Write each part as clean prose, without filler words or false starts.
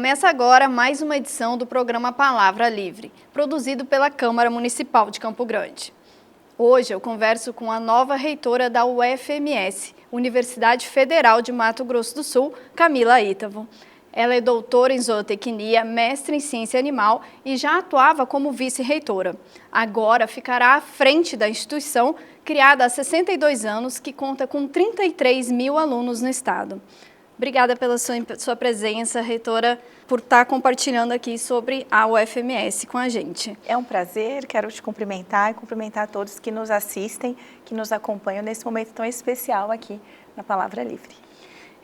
Começa agora mais uma edição do programa Palavra Livre, produzido pela Câmara Municipal de Campo Grande. Hoje eu converso com a nova reitora da UFMS, Universidade Federal de Mato Grosso do Sul, Camila Ítavo. Ela é doutora em zootecnia, mestre em ciência animal e já atuava como vice-reitora. Agora ficará à frente da instituição, criada há 62 anos, que conta com 33 mil alunos no estado. Obrigada pela sua presença, reitora, por estar compartilhando aqui sobre a UFMS com a gente. É um prazer, quero te cumprimentar e cumprimentar todos que nos assistem, que nos acompanham nesse momento tão especial aqui na Palavra Livre.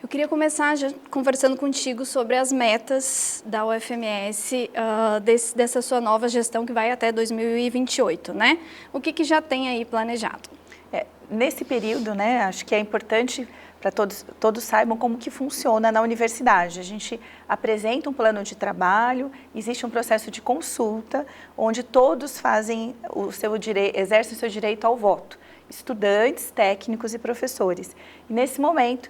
Eu queria começar já conversando contigo sobre as metas da UFMS, dessa sua nova gestão que vai até 2028, né? O que já tem aí planejado? Nesse período, né, acho que é importante para todos saibam como que funciona na universidade. A gente apresenta um plano de trabalho, existe um processo de consulta, onde todos exercem o seu direito ao voto, estudantes, técnicos e professores. E nesse momento,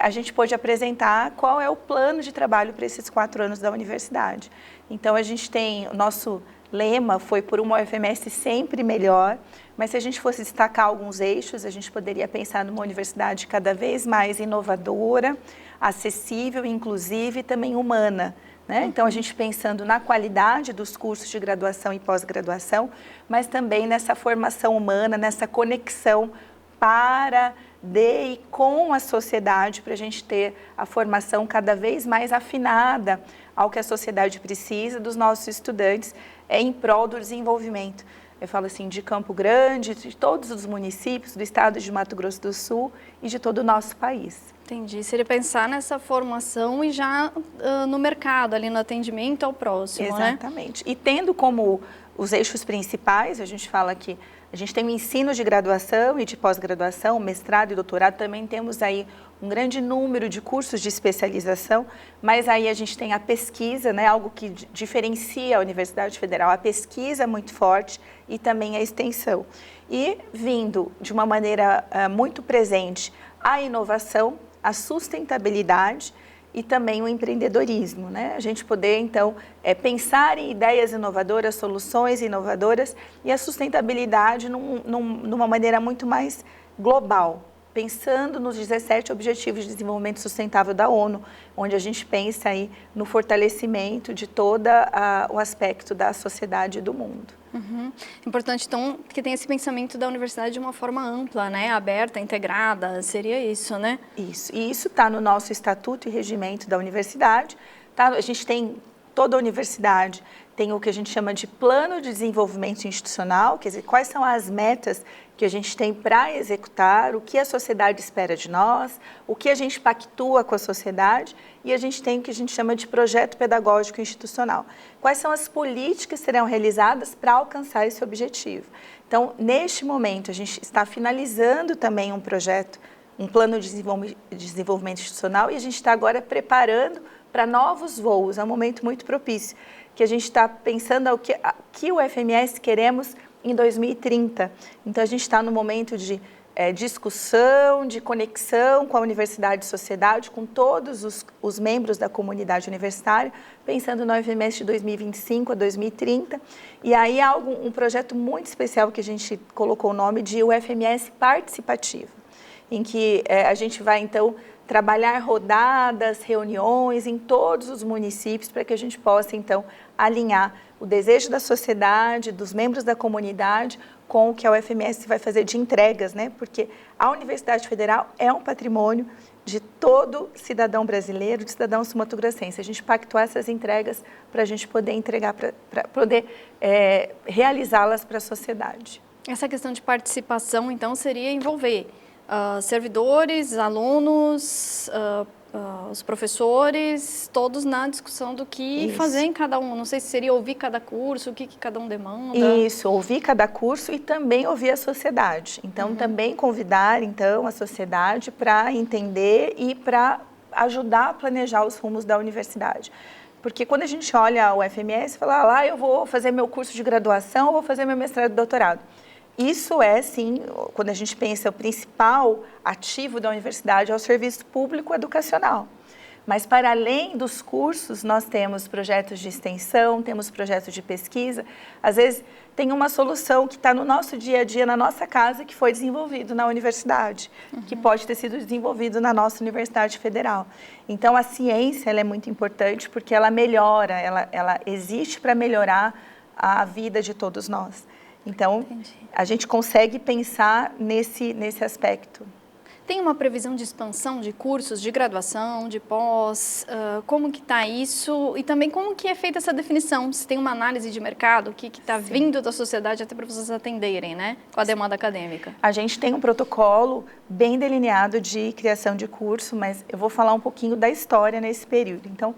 a gente pôde apresentar qual é o plano de trabalho para esses 4 anos da universidade. Então, a gente tem, o nosso lema foi por uma UFMS sempre melhor, mas se a gente fosse destacar alguns eixos, a gente poderia pensar numa universidade cada vez mais inovadora, acessível, inclusive e também humana, né? Então, a gente pensando na qualidade dos cursos de graduação e pós-graduação, mas também nessa formação humana, nessa conexão para, de e com a sociedade, para a gente ter a formação cada vez mais afinada ao que a sociedade precisa dos nossos estudantes em prol do desenvolvimento. Eu falo assim, de Campo Grande, de todos os municípios do estado de Mato Grosso do Sul e de todo o nosso país. Entendi. Seria pensar nessa formação e já no mercado, ali no atendimento ao próximo, Exatamente. Né? E tendo como os eixos principais, a gente fala que a gente tem o ensino de graduação e de pós-graduação, mestrado e doutorado, também temos aí um grande número de cursos de especialização, mas aí a gente tem a pesquisa, né, algo que diferencia a Universidade Federal, a pesquisa muito forte e também a extensão. E vindo de uma maneira muito presente a inovação, a sustentabilidade e também o empreendedorismo, né? A gente poder, então, pensar em ideias inovadoras, soluções inovadoras e a sustentabilidade numa maneira muito mais global, pensando nos 17 Objetivos de Desenvolvimento Sustentável da ONU, onde a gente pensa aí no fortalecimento de todo o aspecto da sociedade e do mundo. Uhum. Importante, então, que tenha esse pensamento da universidade de uma forma ampla, né? Aberta, integrada, seria isso, né? Isso, e isso está no nosso estatuto e regimento da universidade. Tá? A gente tem, toda a universidade tem o que a gente chama de plano de desenvolvimento institucional, quer dizer, quais são as metas que a gente tem para executar, o que a sociedade espera de nós, o que a gente pactua com a sociedade, e a gente tem o que a gente chama de projeto pedagógico institucional. Quais são as políticas que serão realizadas para alcançar esse objetivo? Então, neste momento, a gente está finalizando também um projeto, um plano de desenvolvimento institucional, e a gente está agora preparando para novos voos. É um momento muito propício, que a gente está pensando o que o FMS queremos em 2030. Então, a gente está no momento de discussão, de conexão com a universidade e sociedade, com todos os membros da comunidade universitária, pensando no FMS de 2025 a 2030. E aí há um projeto muito especial que a gente colocou o nome de UFMS Participativo, em que a gente vai, então, trabalhar rodadas, reuniões em todos os municípios para que a gente possa, então, alinhar o desejo da sociedade, dos membros da comunidade, com o que a UFMS vai fazer de entregas, né? Porque a Universidade Federal é um patrimônio de todo cidadão brasileiro, de cidadão sul-mato-grossense. A gente pactuar essas entregas para a gente poder entregar, para poder realizá-las para a sociedade. Essa questão de participação, então, seria envolver servidores, alunos, os professores, todos na discussão do que fazer em cada um. Não sei se seria ouvir cada curso, o que cada um demanda. Isso, ouvir cada curso e também ouvir a sociedade. Então, também convidar, então, a sociedade para entender e para ajudar a planejar os rumos da universidade. Porque quando a gente olha o FMS, fala, eu vou fazer meu curso de graduação, ou vou fazer meu mestrado e doutorado. Isso é, sim, quando a gente pensa, o principal ativo da universidade é o serviço público educacional. Mas, para além dos cursos, nós temos projetos de extensão, temos projetos de pesquisa. Às vezes, tem uma solução que está no nosso dia a dia, na nossa casa, que foi desenvolvido na universidade, que pode ter sido desenvolvido na nossa Universidade Federal. Então, a ciência ela é muito importante porque ela melhora, ela existe para melhorar a vida de todos nós. Então, a gente consegue pensar nesse aspecto. Tem uma previsão de expansão de cursos de graduação, de pós? Como que está isso? E também como que é feita essa definição? Se tem uma análise de mercado, o que está vindo da sociedade até para vocês atenderem, né? Com a demanda acadêmica. A gente tem um protocolo bem delineado de criação de curso, mas eu vou falar um pouquinho da história nesse período. Então,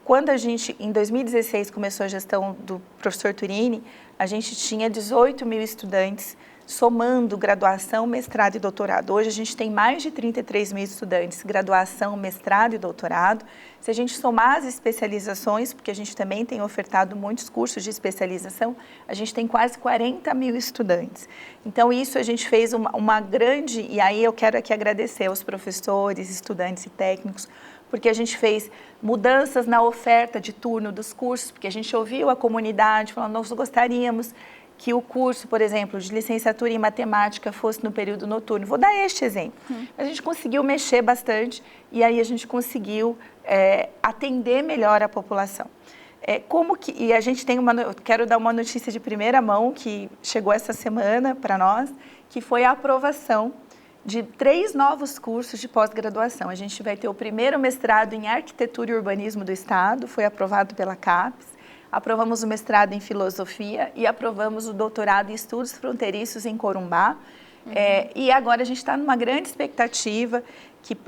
quando a gente, em 2016, começou a gestão do professor Turini, a gente tinha 18 mil estudantes, somando graduação, mestrado e doutorado. Hoje a gente tem mais de 33 mil estudantes, graduação, mestrado e doutorado. Se a gente somar as especializações, porque a gente também tem ofertado muitos cursos de especialização, a gente tem quase 40 mil estudantes. Então isso a gente fez uma grande, e aí eu quero aqui agradecer aos professores, estudantes e técnicos, porque a gente fez mudanças na oferta de turno dos cursos, porque a gente ouviu a comunidade falando, nós gostaríamos que o curso, por exemplo, de licenciatura em matemática fosse no período noturno. Vou dar este exemplo. A gente conseguiu mexer bastante e aí a gente conseguiu atender melhor a população. E a gente tem quero dar uma notícia de primeira mão que chegou essa semana para nós, que foi a aprovação de 3 novos cursos de pós-graduação. A gente vai ter o primeiro mestrado em Arquitetura e Urbanismo do Estado, foi aprovado pela CAPES. Aprovamos o mestrado em Filosofia e aprovamos o doutorado em Estudos Fronteiriços em Corumbá. E agora a gente está numa grande expectativa que,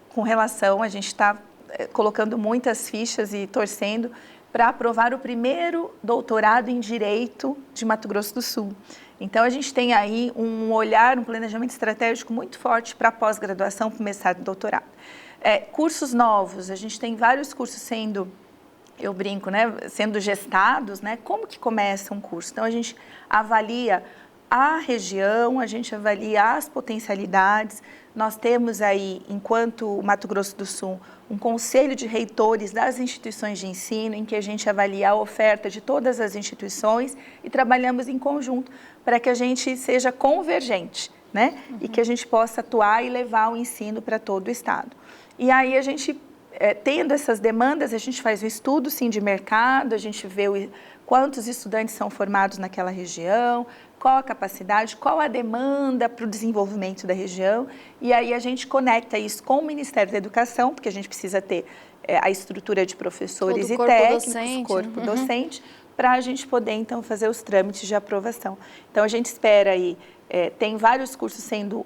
com relação, a gente está colocando muitas fichas e torcendo para aprovar o primeiro doutorado em Direito de Mato Grosso do Sul. Então, a gente tem aí um olhar, um planejamento estratégico muito forte para a pós-graduação, para o mestrado e doutorado. Cursos novos, a gente tem vários cursos sendo... eu brinco, né, sendo gestados, né, como que começa um curso? Então, a gente avalia a região, a gente avalia as potencialidades. Nós temos aí, enquanto Mato Grosso do Sul, um conselho de reitores das instituições de ensino, em que a gente avalia a oferta de todas as instituições e trabalhamos em conjunto para que a gente seja convergente, né, e que a gente possa atuar e levar o ensino para todo o Estado. E aí a gente... tendo essas demandas, a gente faz um estudo, sim, de mercado, a gente vê quantos estudantes são formados naquela região, qual a capacidade, qual a demanda para o desenvolvimento da região, e aí a gente conecta isso com o Ministério da Educação, porque a gente precisa ter a estrutura de professores e técnicos, corpo docente, para a gente poder, então, fazer os trâmites de aprovação. Então, a gente espera aí, tem vários cursos sendo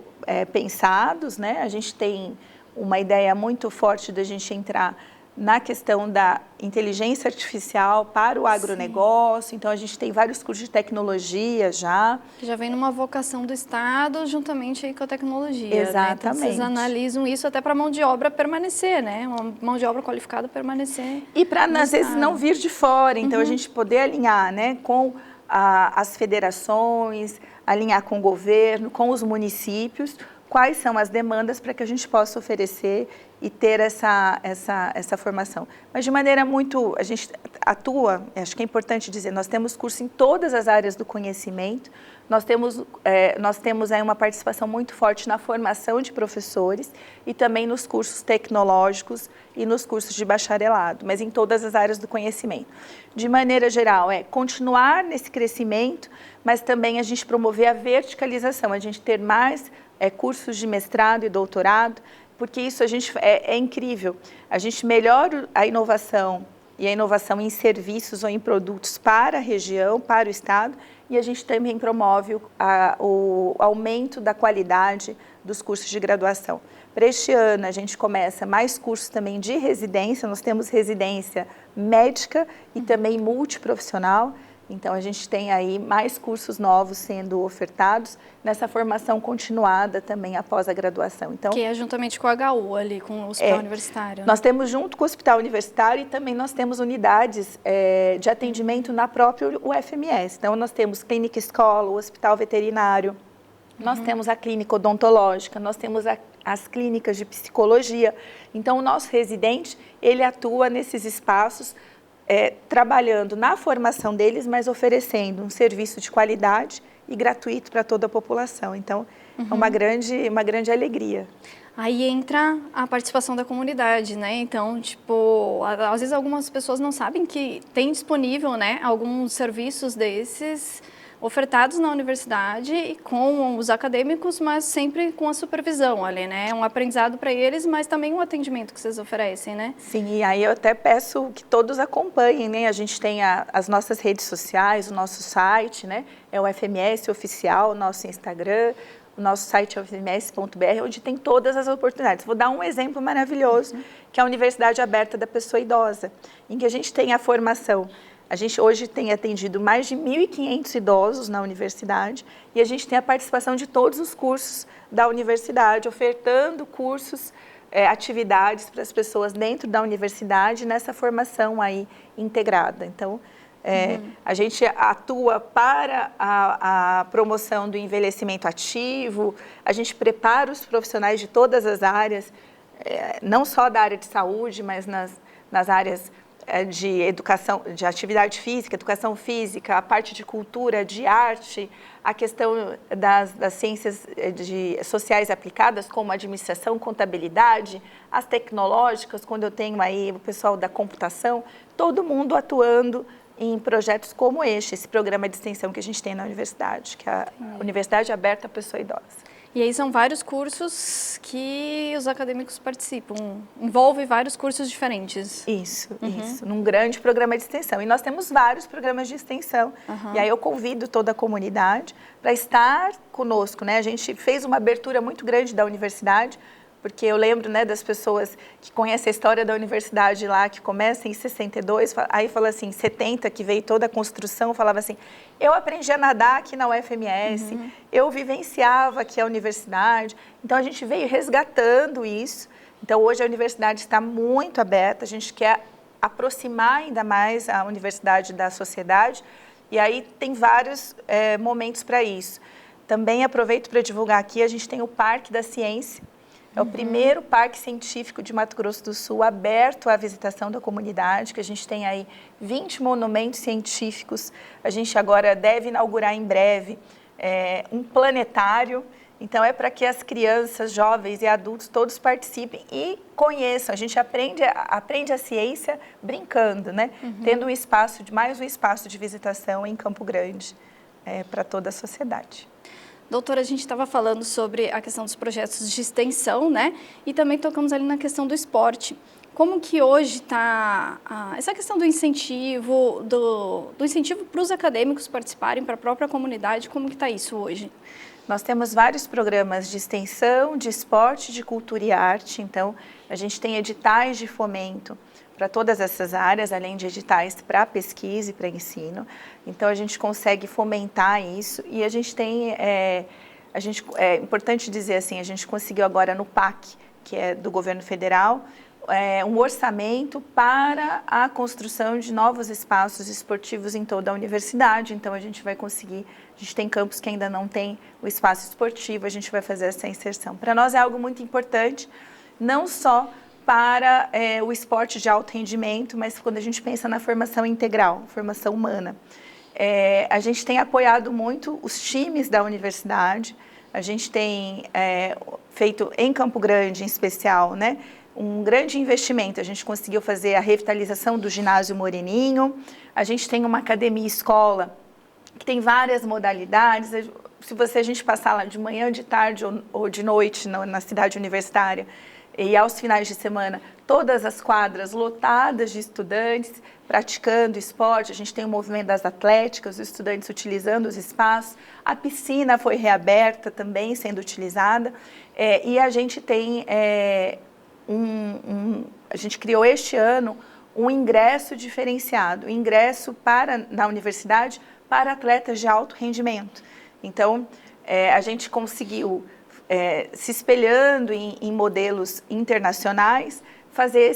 pensados, né? A gente tem uma ideia muito forte da gente entrar na questão da inteligência artificial para o agronegócio. Sim. Então, a gente tem vários cursos de tecnologia já. Que já vem numa vocação do Estado juntamente aí com a tecnologia. Exatamente. Né? Então, vocês analisam isso até para a mão de obra permanecer, né? Uma mão de obra qualificada permanecer. E para, às vezes, não vir de fora. Então, a gente poder alinhar, né, com as federações, alinhar com o governo, com os municípios, quais são as demandas para que a gente possa oferecer e ter essa formação. Mas de maneira muito, a gente atua, acho que é importante dizer, nós temos curso em todas as áreas do conhecimento, nós temos aí uma participação muito forte na formação de professores e também nos cursos tecnológicos e nos cursos de bacharelado, mas em todas as áreas do conhecimento. De maneira geral, continuar nesse crescimento, mas também a gente promover a verticalização, a gente ter mais cursos de mestrado e doutorado, porque isso é incrível. A gente melhora a inovação e a inovação em serviços ou em produtos para a região, para o Estado, e a gente também promove o aumento da qualidade dos cursos de graduação. Para este ano, a gente começa mais cursos também de residência, nós temos residência médica e também multiprofissional. Então, a gente tem aí mais cursos novos sendo ofertados nessa formação continuada também após a graduação. Então, que é juntamente com o HU ali, com o Hospital Universitário. Nós temos junto com o Hospital Universitário e também nós temos unidades de atendimento na própria UFMS. Então, nós temos clínica escola, o Hospital Veterinário, Nós temos a clínica odontológica, nós temos as clínicas de psicologia. Então, o nosso residente, ele atua nesses espaços, trabalhando na formação deles, mas oferecendo um serviço de qualidade e gratuito para toda a população. Então, é uma grande alegria. Aí entra a participação da comunidade, né? Então, tipo, às vezes algumas pessoas não sabem que tem disponível, né, alguns serviços desses ofertados na universidade com os acadêmicos, mas sempre com a supervisão ali, né? Um aprendizado para eles, mas também um atendimento que vocês oferecem, né? Sim, e aí eu até peço que todos acompanhem, né? A gente tem as nossas redes sociais, o nosso site, né? É o FMS Oficial, o nosso Instagram, o nosso site é fms.br, onde tem todas as oportunidades. Vou dar um exemplo maravilhoso, que é a Universidade Aberta da Pessoa Idosa, em que a gente tem a formação. A gente hoje tem atendido mais de 1.500 idosos na universidade e a gente tem a participação de todos os cursos da universidade, ofertando cursos, atividades para as pessoas dentro da universidade nessa formação aí integrada. Então, a gente atua para a promoção do envelhecimento ativo, a gente prepara os profissionais de todas as áreas, não só da área de saúde, mas nas áreas de educação, de atividade física, educação física, a parte de cultura, de arte, a questão das ciências sociais aplicadas, como administração, contabilidade, as tecnológicas, quando eu tenho aí o pessoal da computação, todo mundo atuando em projetos como esse programa de extensão que a gente tem na universidade, que é a Universidade Aberta à Pessoa Idosa. E aí são vários cursos que os acadêmicos participam, envolve vários cursos diferentes. Isso, num grande programa de extensão. E nós temos vários programas de extensão. E aí eu convido toda a comunidade para estar conosco, né? A gente fez uma abertura muito grande da universidade, porque eu lembro, né, das pessoas que conhecem a história da universidade lá, que começa em 62, aí fala assim, 70, que veio toda a construção, falava assim, eu aprendi a nadar aqui na UFMS, eu vivenciava aqui a universidade, então a gente veio resgatando isso. Então hoje a universidade está muito aberta, a gente quer aproximar ainda mais a universidade da sociedade, e aí tem vários momentos para isso. Também aproveito para divulgar aqui, a gente tem o Parque da Ciência. É o primeiro parque científico de Mato Grosso do Sul aberto à visitação da comunidade, que a gente tem aí 20 monumentos científicos. A gente agora deve inaugurar em breve um planetário. Então, é para que as crianças, jovens e adultos todos participem e conheçam. A gente aprende a ciência brincando, né? Tendo mais um espaço de visitação em Campo Grande para toda a sociedade. Doutora, a gente estava falando sobre a questão dos projetos de extensão, né? E também tocamos ali na questão do esporte. Como que hoje está essa questão do incentivo, do incentivo para os acadêmicos participarem, para a própria comunidade, como que está isso hoje? Nós temos vários programas de extensão, de esporte, de cultura e arte. Então, a gente tem editais de fomento para todas essas áreas, além de editais para pesquisa e para ensino. Então, a gente consegue fomentar isso e a gente tem, é importante dizer assim, a gente conseguiu agora no PAC, que é do governo federal, um orçamento para a construção de novos espaços esportivos em toda a universidade. Então, a gente vai conseguir, a gente tem campus que ainda não tem o espaço esportivo, a gente vai fazer essa inserção. Para nós é algo muito importante, não só para o esporte de alto rendimento, mas quando a gente pensa na formação integral, formação humana. A gente tem apoiado muito os times da universidade, a gente tem feito em Campo Grande, em especial, né, um grande investimento. A gente conseguiu fazer a revitalização do ginásio Moreninho, a gente tem uma academia escola que tem várias modalidades. Se a gente passar lá de manhã, de tarde ou de noite na cidade universitária, e aos finais de semana, todas as quadras lotadas de estudantes praticando esporte. A gente tem o movimento das atléticas, os estudantes utilizando os espaços. A piscina foi reaberta também, sendo utilizada. E a gente tem a gente criou este ano um ingresso diferenciado, ingresso na universidade para atletas de alto rendimento. Então, a gente conseguiu, se espelhando em modelos internacionais, fazer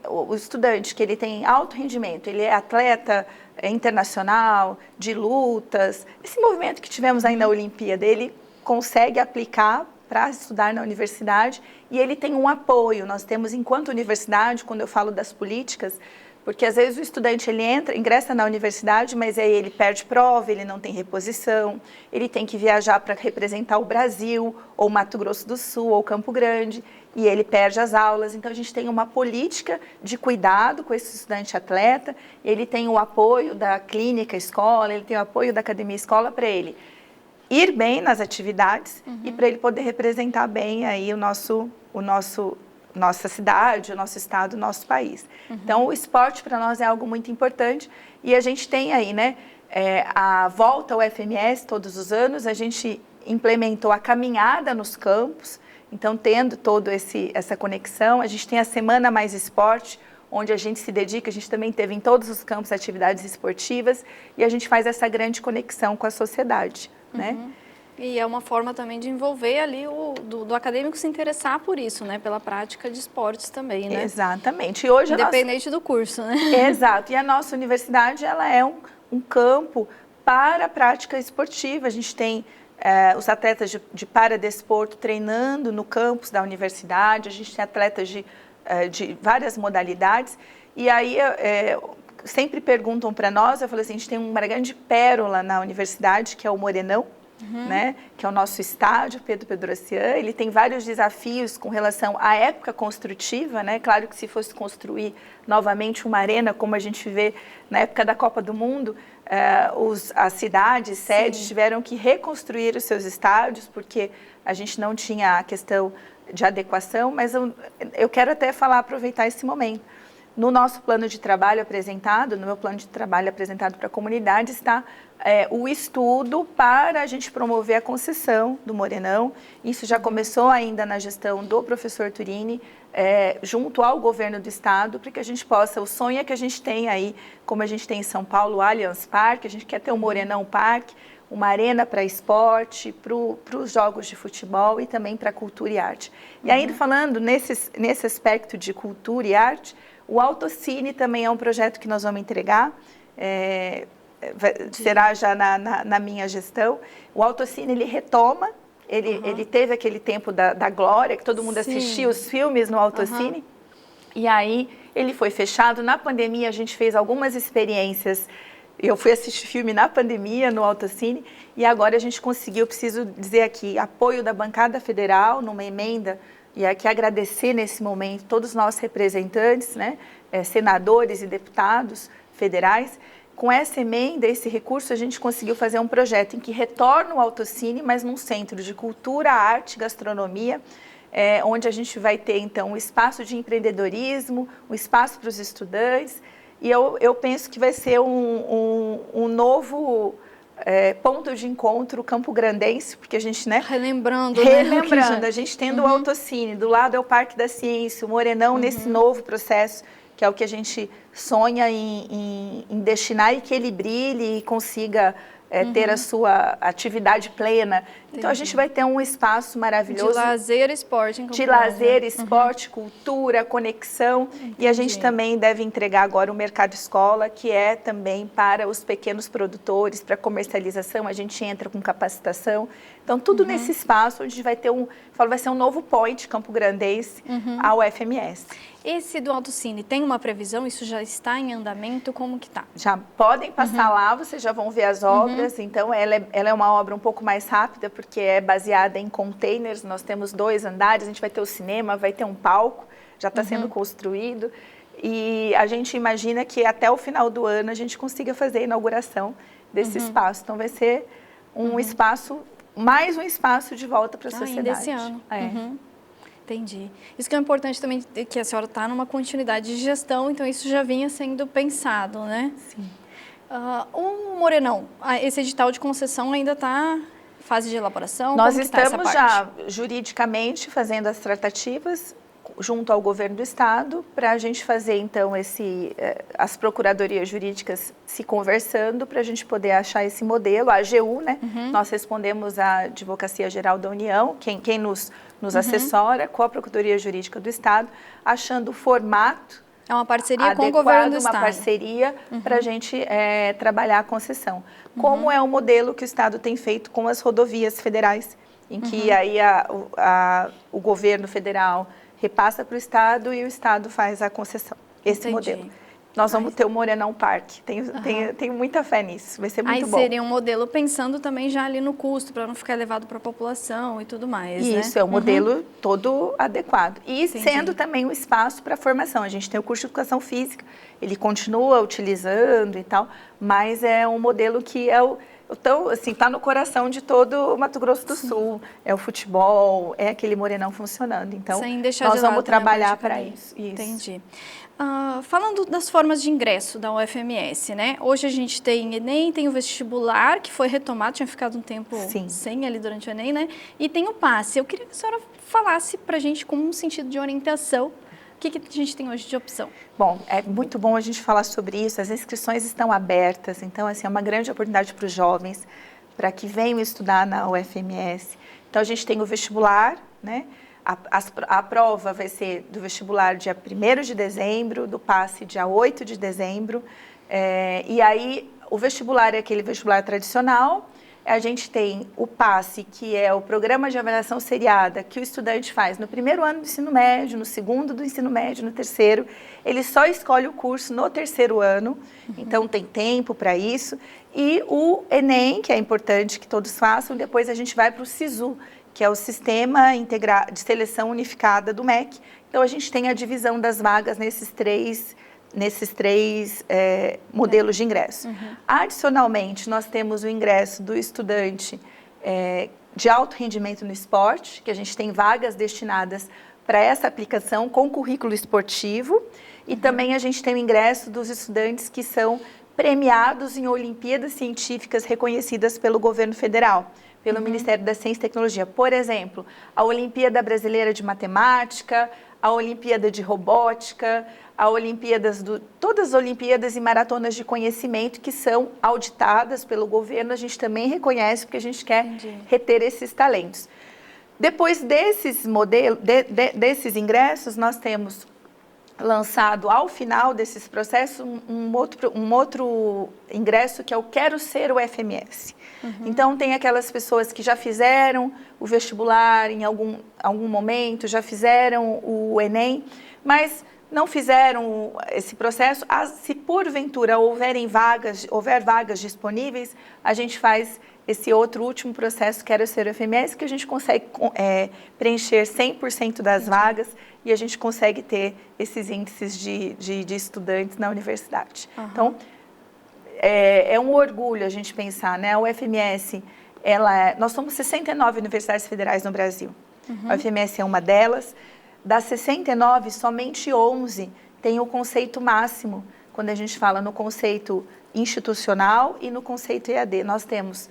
o estudante que ele tem alto rendimento, ele é atleta internacional, de lutas, esse movimento que tivemos aí na Olimpíada, ele consegue aplicar para estudar na universidade e ele tem um apoio. Nós temos, enquanto universidade, quando eu falo das políticas, porque às vezes o estudante ele ingressa na universidade, mas aí ele perde prova, ele não tem reposição, ele tem que viajar para representar o Brasil, ou Mato Grosso do Sul, ou Campo Grande, e ele perde as aulas. Então a gente tem uma política de cuidado com esse estudante atleta, ele tem o apoio da clínica escola, ele tem o apoio da academia escola para ele ir bem nas atividades e para ele poder representar bem aí nossa cidade, o nosso estado, o nosso país. Então, o esporte para nós é algo muito importante e a gente tem aí, né, a volta ao FMS todos os anos, a gente implementou a caminhada nos campos, então tendo toda essa conexão, a gente tem a Semana Mais Esporte, onde a gente se dedica, a gente também teve em todos os campos atividades esportivas e a gente faz essa grande conexão com a sociedade, né? E é uma forma também de envolver ali do acadêmico se interessar por isso, né? Pela prática de esportes também, né? Exatamente. E hoje independente do curso, né? Exato. E a nossa universidade, ela é um campo para a prática esportiva. A gente tem os atletas de paradesporto treinando no campus da universidade. A gente tem atletas de várias modalidades. E aí sempre perguntam para nós, eu falei assim, a gente tem uma grande pérola na universidade, que é o Morenão, né, que é o nosso estádio, Pedro Pedrossian. Ele tem vários desafios com relação à época construtiva, né? Claro que se fosse construir novamente uma arena, como a gente vê na época da Copa do Mundo, as cidades, sedes, tiveram que reconstruir os seus estádios, porque a gente não tinha a questão de adequação, mas eu quero até aproveitar esse momento. No nosso plano de trabalho apresentado, no meu plano de trabalho apresentado para a comunidade, está o estudo para a gente promover a concessão do Morenão. Isso já começou ainda na gestão do professor Turini, junto ao governo do estado, para que a gente possa, o sonho é que a gente tenha aí, como a gente tem em São Paulo, o Allianz Parque, a gente quer ter o Morenão Parque, uma arena para esporte, para os jogos de futebol e também para cultura e arte. E ainda falando nesse aspecto de cultura e arte, o Autocine também é um projeto que nós vamos entregar, será já na minha gestão. O Autocine, ele retoma, ele teve aquele tempo da glória, que todo mundo assistia os filmes no Autocine, e aí ele foi fechado. Na pandemia, a gente fez algumas experiências. Eu fui assistir filme na pandemia, no Autocine, e agora a gente conseguiu, preciso dizer aqui, apoio da bancada federal, numa emenda, e aqui agradecer nesse momento todos os nossos representantes, né, senadores e deputados federais. Com essa emenda, esse recurso, a gente conseguiu fazer um projeto em que retorna o Autocine, mas num centro de cultura, arte, gastronomia, onde a gente vai ter, então, um espaço de empreendedorismo, um espaço para os estudantes, e eu penso que vai ser um novo ponto de encontro campograndense, porque a gente, né? Relembrando, a gente tendo o Autocine, do lado é o Parque da Ciência, o Morenão nesse novo processo, que é o que a gente sonha em destinar e que ele brilhe e consiga ter a sua atividade plena. Então, a gente vai ter um espaço maravilhoso. De lazer e esporte. De lazer, esporte, cultura, conexão. E a gente também deve entregar agora o Mercado Escola, que é também para os pequenos produtores, para comercialização. A gente entra com capacitação. Então, tudo nesse espaço onde vai ter vai ser um novo point campograndense ao FMS. Esse do Autocine tem uma previsão? Isso já está em andamento? Como que está? Já podem passar lá, vocês já vão ver as obras. Então, ela é uma obra um pouco mais rápida, porque é baseada em containers. Nós temos 2 andares, a gente vai ter o cinema, vai ter um palco, já está sendo construído. E a gente imagina que até o final do ano a gente consiga fazer a inauguração desse espaço. Então, vai ser um espaço, mais um espaço de volta para a sociedade. Ainda esse ano. Entendi. Isso que é importante também, que a senhora está numa continuidade de gestão, então isso já vinha sendo pensado, né? Sim. O Morenão, esse edital de concessão ainda está em fase de elaboração? Nós estamos já juridicamente fazendo as tratativas junto ao governo do estado para a gente fazer então as procuradorias jurídicas se conversando para a gente poder achar esse modelo, a AGU, né? Nós respondemos à Advocacia Geral da União, quem nos assessora com a Procuradoria Jurídica do Estado, achando o formato é uma parceria com o governo do estado. Uma parceria para a gente trabalhar a concessão. Como é o modelo que o estado tem feito com as rodovias federais, em que aí o governo federal repassa para o Estado e o Estado faz a concessão. Esse modelo. Nós vamos ter o Morenão Parque. Tenho muita fé nisso. Vai ser muito bom. Aí seria um modelo pensando também já ali no custo, para não ficar elevado para a população e tudo mais, né? Isso, é um modelo todo adequado. E sendo também um espaço para formação. A gente tem o curso de Educação Física, ele continua utilizando e tal, mas é um modelo que então, assim, está no coração de todo o Mato Grosso do Sul. É o futebol, é aquele Morenão funcionando. Então, nós vamos trabalhar para isso. Entendi. Falando das formas de ingresso da UFMS, né? Hoje a gente tem Enem, tem o vestibular, que foi retomado, tinha ficado um tempo sem ali durante o Enem, né? E tem o passe. Eu queria que a senhora falasse para a gente como um sentido de orientação, o que a gente tem hoje de opção? Bom, é muito bom a gente falar sobre isso. As inscrições estão abertas, então assim, é uma grande oportunidade para os jovens, para que venham estudar na UFMS. Então a gente tem o vestibular, né? A prova vai ser do vestibular dia 1º de dezembro, do passe dia 8 de dezembro. E aí o vestibular é aquele vestibular tradicional. A gente tem o passe, que é o programa de avaliação seriada que o estudante faz no primeiro ano do ensino médio, no segundo do ensino médio, no terceiro. Ele só escolhe o curso no terceiro ano, então tem tempo para isso. E o Enem, que é importante que todos façam, depois a gente vai para o SISU, que é o Sistema de Seleção Unificada do MEC. Então a gente tem a divisão das vagas nesses três modelos de ingresso. Adicionalmente, nós temos o ingresso do estudante de alto rendimento no esporte, que a gente tem vagas destinadas para essa aplicação com currículo esportivo, e também a gente tem o ingresso dos estudantes que são premiados em Olimpíadas Científicas reconhecidas pelo governo federal, pelo Ministério da Ciência e Tecnologia. Por exemplo, a Olimpíada Brasileira de Matemática, a Olimpíada de Robótica, todas as Olimpíadas e maratonas de conhecimento que são auditadas pelo governo, a gente também reconhece porque a gente quer reter esses talentos. Depois desses modelos, desses ingressos, nós temos lançado ao final desses processos um outro ingresso que é o Quero Ser UFMS. Então tem aquelas pessoas que já fizeram o vestibular em algum momento, já fizeram o Enem, mas não fizeram esse processo. Se porventura houver vagas disponíveis, a gente faz esse último processo, Quero Ser UFMS, que a gente consegue preencher 100% das vagas e a gente consegue ter esses índices de estudantes na universidade. Então, é um orgulho a gente pensar, né? A UFMS, nós somos 69 universidades federais no Brasil. A UFMS é uma delas. Das 69, somente 11 tem o conceito máximo, quando a gente fala no conceito institucional e no conceito EAD. Nós temos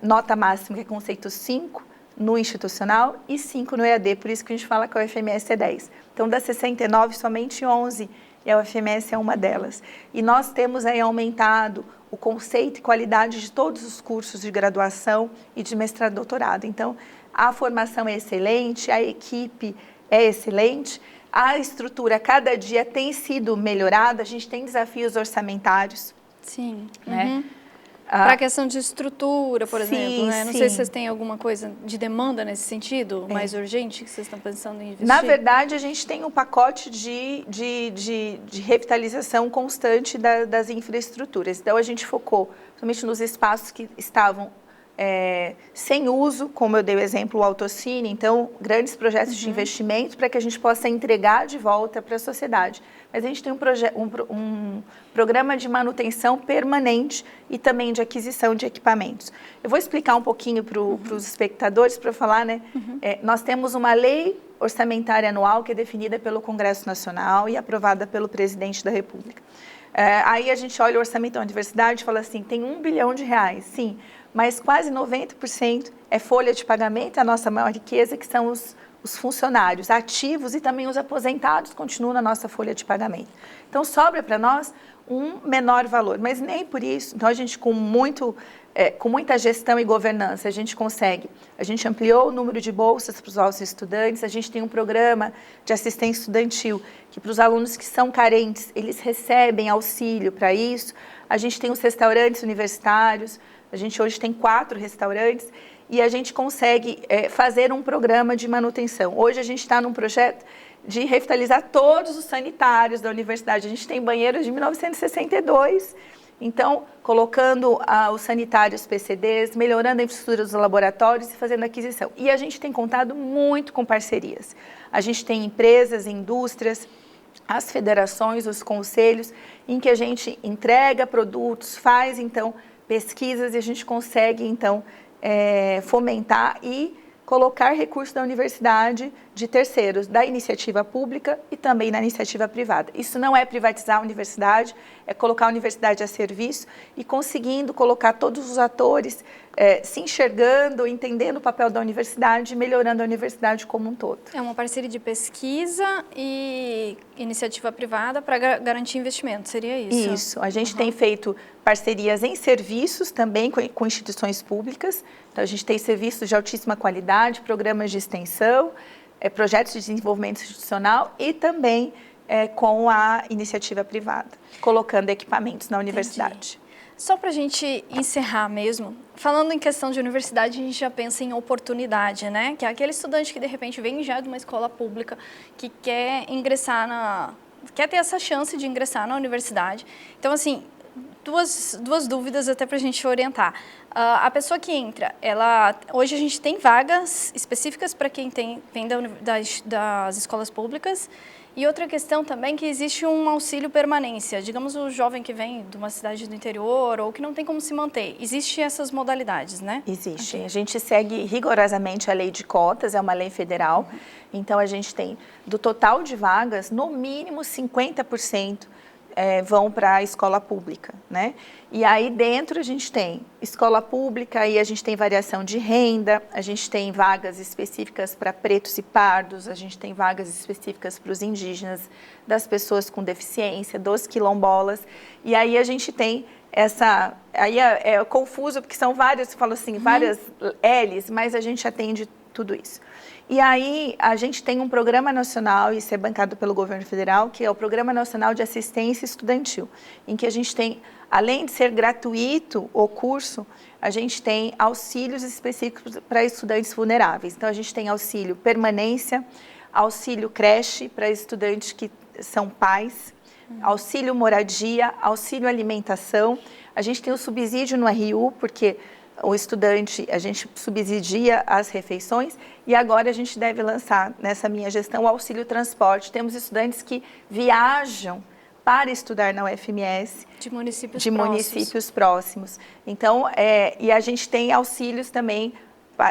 nota máxima, que é conceito 5 no institucional e 5 no EAD, por isso que a gente fala que a UFMS é 10. Então, das 69, somente 11, e a UFMS é uma delas. E nós temos aí aumentado o conceito e qualidade de todos os cursos de graduação e de mestrado e doutorado. Então, a formação é excelente, a equipe é excelente, a estrutura cada dia tem sido melhorada, a gente tem desafios orçamentários. Sim. Né? Para a questão de estrutura, por exemplo, né? Não sei se vocês têm alguma coisa de demanda nesse sentido, mais urgente, que vocês estão pensando em investir? Na verdade, a gente tem um pacote de revitalização constante das infraestruturas. Então, a gente focou somente nos espaços que estavam sem uso, como eu dei o exemplo, o Autocine, então, grandes projetos de investimento para que a gente possa entregar de volta para a sociedade. Mas a gente tem um programa de manutenção permanente e também de aquisição de equipamentos. Eu vou explicar um pouquinho para os espectadores, para falar, né? Nós temos uma lei orçamentária anual que é definida pelo Congresso Nacional e aprovada pelo Presidente da República. Aí a gente olha o orçamento da universidade e fala assim, tem R$1 bilhão, sim, mas quase 90% é folha de pagamento, a nossa maior riqueza, que são os funcionários ativos e também os aposentados continuam na nossa folha de pagamento. Então, sobra para nós um menor valor, mas nem por isso. Então, a gente, com muita gestão e governança, a gente ampliou o número de bolsas para os nossos estudantes, a gente tem um programa de assistência estudantil, que para os alunos que são carentes, eles recebem auxílio para isso, a gente tem os restaurantes universitários, A gente hoje tem 4 restaurantes e a gente consegue fazer um programa de manutenção. Hoje a gente está num projeto de revitalizar todos os sanitários da universidade. A gente tem banheiros de 1962, então colocando os sanitários PCDs, melhorando a infraestrutura dos laboratórios e fazendo aquisição. E a gente tem contado muito com parcerias. A gente tem empresas, indústrias, as federações, os conselhos, em que a gente entrega produtos, faz então pesquisas e a gente consegue então fomentar e colocar recursos da universidade de terceiros, da iniciativa pública e também na iniciativa privada. Isso não é privatizar a universidade, é colocar a universidade a serviço e conseguindo colocar todos os atores se enxergando, entendendo o papel da universidade e melhorando a universidade como um todo. É uma parceria de pesquisa e iniciativa privada para garantir investimento, seria isso? Isso. A gente tem feito parcerias em serviços também com instituições públicas. Então, a gente tem serviços de altíssima qualidade, programas de extensão, projetos de desenvolvimento institucional e também com a iniciativa privada, colocando equipamentos na universidade. Entendi. Só para a gente encerrar mesmo, falando em questão de universidade, a gente já pensa em oportunidade, né? Que é aquele estudante que de repente vem já de uma escola pública, que quer ingressar quer ter essa chance de ingressar na universidade. Então, assim, duas dúvidas até para a gente orientar. A pessoa que entra, hoje a gente tem vagas específicas para quem vem das escolas públicas. E outra questão também que existe um auxílio permanência. Digamos, o jovem que vem de uma cidade do interior ou que não tem como se manter. Existem essas modalidades, né? Existe. Okay. A gente segue rigorosamente a lei de cotas, é uma lei federal. Então, a gente tem, do total de vagas, no mínimo 50% vão para a escola pública, né? E aí dentro a gente tem escola pública, aí a gente tem variação de renda, a gente tem vagas específicas para pretos e pardos, a gente tem vagas específicas para os indígenas, das pessoas com deficiência, dos quilombolas, e aí a gente tem aí é confuso porque são várias, você falou assim, várias L's, mas a gente atende tudo isso. E aí a gente tem um programa nacional, isso é bancado pelo governo federal, que é o Programa Nacional de Assistência Estudantil, em que a gente tem, além de ser gratuito o curso, a gente tem auxílios específicos para estudantes vulneráveis. Então, a gente tem auxílio permanência, auxílio creche para estudantes que são pais, auxílio moradia, auxílio alimentação. A gente tem o subsídio no RU, porque o estudante, a gente subsidia as refeições e agora a gente deve lançar, nessa minha gestão, o auxílio transporte. Temos estudantes que viajam para estudar na UFMS. De municípios próximos. Então, e a gente tem auxílios também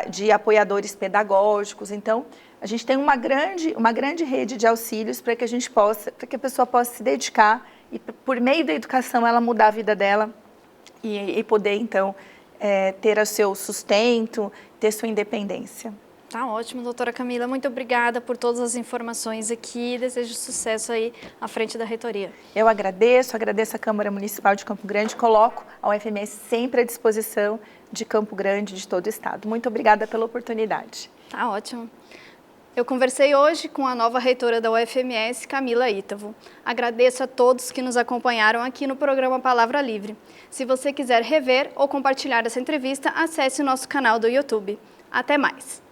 de apoiadores pedagógicos. Então, a gente tem uma grande rede de auxílios para que a pessoa possa se dedicar e, por meio da educação, ela mudar a vida dela e poder, então, ter o seu sustento, ter sua independência. Tá ótimo, doutora Camila. Muito obrigada por todas as informações aqui. Desejo sucesso aí à frente da reitoria. Eu agradeço a Câmara Municipal de Campo Grande. Coloco a UFMS sempre à disposição de Campo Grande, de todo o estado. Muito obrigada pela oportunidade. Tá ótimo. Eu conversei hoje com a nova reitora da UFMS, Camila Ítavo. Agradeço a todos que nos acompanharam aqui no programa Palavra Livre. Se você quiser rever ou compartilhar essa entrevista, acesse o nosso canal do YouTube. Até mais!